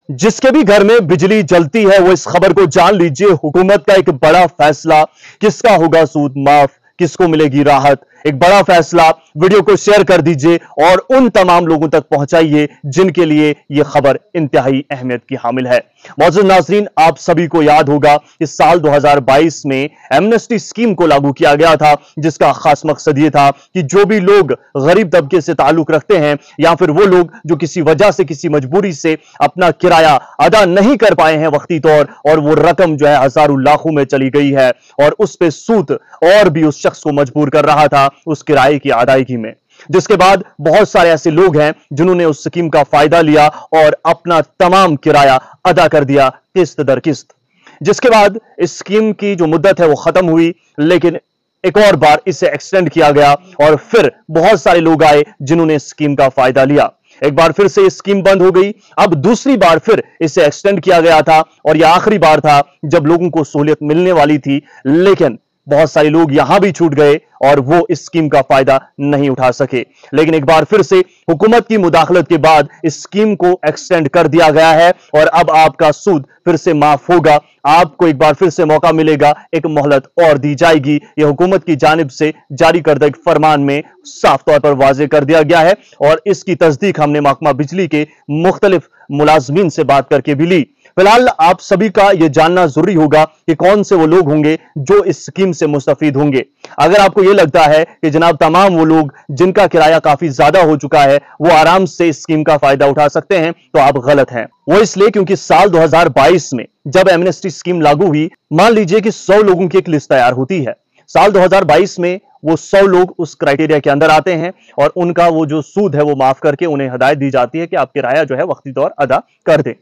जिसके भी घर में बिजली जलती है वो इस खबर को जान लीजिए। हुकूमत का एक बड़ा फैसला, किसका होगा सूद माफ, किसको मिलेगी राहत। एक बड़ा फैसला, वीडियो को शेयर कर दीजिए और उन तमाम लोगों तक पहुंचाइए जिनके लिए यह खबर इंतहाई अहमियत की हामिल है। मौजूद नाजरीन, आप सभी को याद होगा कि साल 2022 में एमनेस्टी स्कीम को लागू किया गया था, जिसका खास मकसद यह था कि जो भी लोग गरीब तबके से ताल्लुक रखते हैं या फिर वो लोग जो किसी वजह से, किसी मजबूरी से अपना किराया अदा नहीं कर पाए हैं वक्ती तौर, और वो रकम जो है हजारों लाखों में चली गई है और उस पे सूद और भी उस शख्स को मजबूर कर रहा था उस किराए की अदायगी में। जिसके बाद बहुत सारे ऐसे लोग हैं जिन्होंने उस स्कीम का फायदा लिया और अपना तमाम किराया अदा कर दिया किस्त दर किस्त। जिसके बाद इस स्कीम की जो मुद्दत है वो खत्म हुई, लेकिन एक और बार इसे एक्सटेंड किया गया और फिर बहुत सारे लोग आए जिन्होंने इस स्कीम का फायदा लिया। एक बार फिर से स्कीम बंद हो गई, अब दूसरी बार फिर इसे एक्सटेंड किया गया था और यह आखिरी बार था जब लोगों को सहूलियत मिलने वाली थी, लेकिन बहुत सारे लोग यहां भी छूट गए और वो इस स्कीम का फायदा नहीं उठा सके। लेकिन एक बार फिर से हुकूमत की मुदाखलत के बाद इस स्कीम को एक्सटेंड कर दिया गया है और अब आपका सूद फिर से माफ होगा। आपको एक बार फिर से मौका मिलेगा, एक मोहलत और दी जाएगी। यह हुकूमत की जानिब से जारी करदा एक फरमान में साफ तौर पर वाजे कर दिया गया है और इसकी तस्दीक हमने महकमा बिजली के मुख्तलिफ मुलाजमीन से बात करके भी ली। फिलहाल आप सभी का यह जानना जरूरी होगा कि कौन से वो लोग होंगे जो इस स्कीम से मुस्तफीद होंगे। अगर आपको यह लगता है कि जनाब तमाम वो लोग जिनका किराया काफी ज्यादा हो चुका है वो आराम से इस स्कीम का फायदा उठा सकते हैं, तो आप गलत हैं। वो इसलिए क्योंकि साल 2022 में जब एमनेस्टी स्कीम लागू हुई, मान लीजिए कि 100 लोगों की एक लिस्ट तैयार होती है। साल 2022 में वो 100 लोग उस क्राइटेरिया के अंदर आते हैं और उनका वो जो सूद है वो माफ करके उन्हें हदायत दी जाती है कि आप किराया जो है वक्ती तौर अदा कर दें।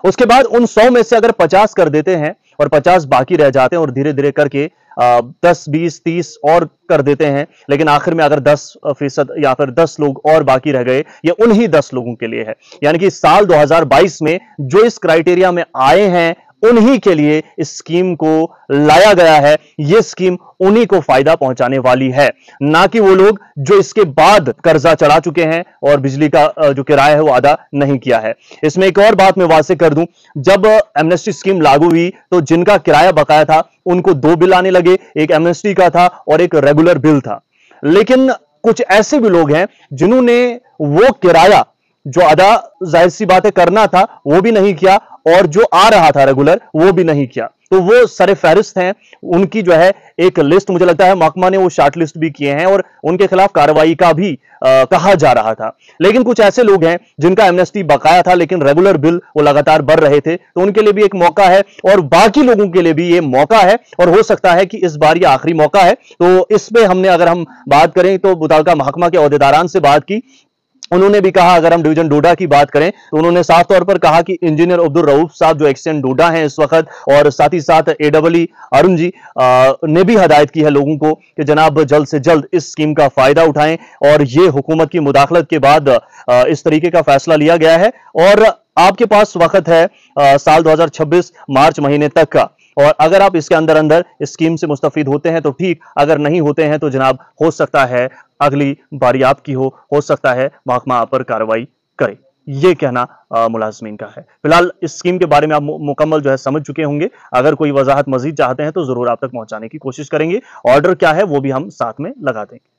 उसके बाद उन 100 में से अगर 50 कर देते हैं और 50 बाकी रह जाते हैं और धीरे धीरे करके 10, 20, 30 और कर देते हैं, लेकिन आखिर में अगर 10% या फिर 10 लोग और बाकी रह गए, ये उन्हीं 10 लोगों के लिए है। यानी कि साल 2022 में जो इस क्राइटेरिया में आए हैं उन्हीं के लिए इस स्कीम को लाया गया है। यह स्कीम उन्हीं को फायदा पहुंचाने वाली है, ना कि वो लोग जो इसके बाद कर्जा चढ़ा चुके हैं और बिजली का जो किराया है वो अदा नहीं किया है। इसमें एक और बात मैं वाज़ेह कर दूं, जब एमनेस्टी स्कीम लागू हुई तो जिनका किराया बकाया था उनको 2 बिल आने लगे, एक एमनेस्टी का था और एक रेगुलर बिल था। लेकिन कुछ ऐसे भी लोग हैं जिन्होंने वो किराया जो अदा जाहिर सी बात है करना था वो भी नहीं किया और जो आ रहा था रेगुलर वो भी नहीं किया, तो वो सरे फहरिस्त हैं। उनकी जो है एक लिस्ट, मुझे लगता है महकमा ने वो शार्ट लिस्ट भी किए हैं और उनके खिलाफ कार्रवाई का भी कहा जा रहा था। लेकिन कुछ ऐसे लोग हैं जिनका एमनेस्टी बकाया था लेकिन रेगुलर बिल वो लगातार बढ़ रहे थे, तो उनके लिए भी एक मौका है और बाकी लोगों के लिए भी ये मौका है और हो सकता है कि इस बार ये आखिरी मौका है। तो इसमें हमने, अगर हम बात करें तो मुताल्लिका महकमा के ओहदेदारान से बात की, उन्होंने भी कहा, अगर हम डिवीजन डोडा की बात करें तो उन्होंने साफ तौर पर कहा कि इंजीनियर अब्दुल रऊफ साहब जो एक्सटेंड डोडा हैं इस वक्त, और साथ ही साथ एडब्ल्यू अरुण जी ने भी हदायत की है लोगों को कि जनाब जल्द से जल्द इस स्कीम का फायदा उठाएं और ये हुकूमत की मुदाखलत के बाद इस तरीके का फैसला लिया गया है और आपके पास वक्त है साल 2026 मार्च महीने तक का, और अगर आप इसके अंदर अंदर इस स्कीम से मुस्तफीद होते हैं तो ठीक, अगर नहीं होते हैं तो जनाब हो सकता है अगली बारी आपकी हो सकता है महकमा आप पर कार्रवाई करे। ये कहना मुलाजमीन का है। फिलहाल इस स्कीम के बारे में आप मुकम्मल जो है समझ चुके होंगे। अगर कोई वजाहत मजीद चाहते हैं तो जरूर आप तक पहुंचाने की कोशिश करेंगे। ऑर्डर क्या है वो भी हम साथ में लगा देंगे।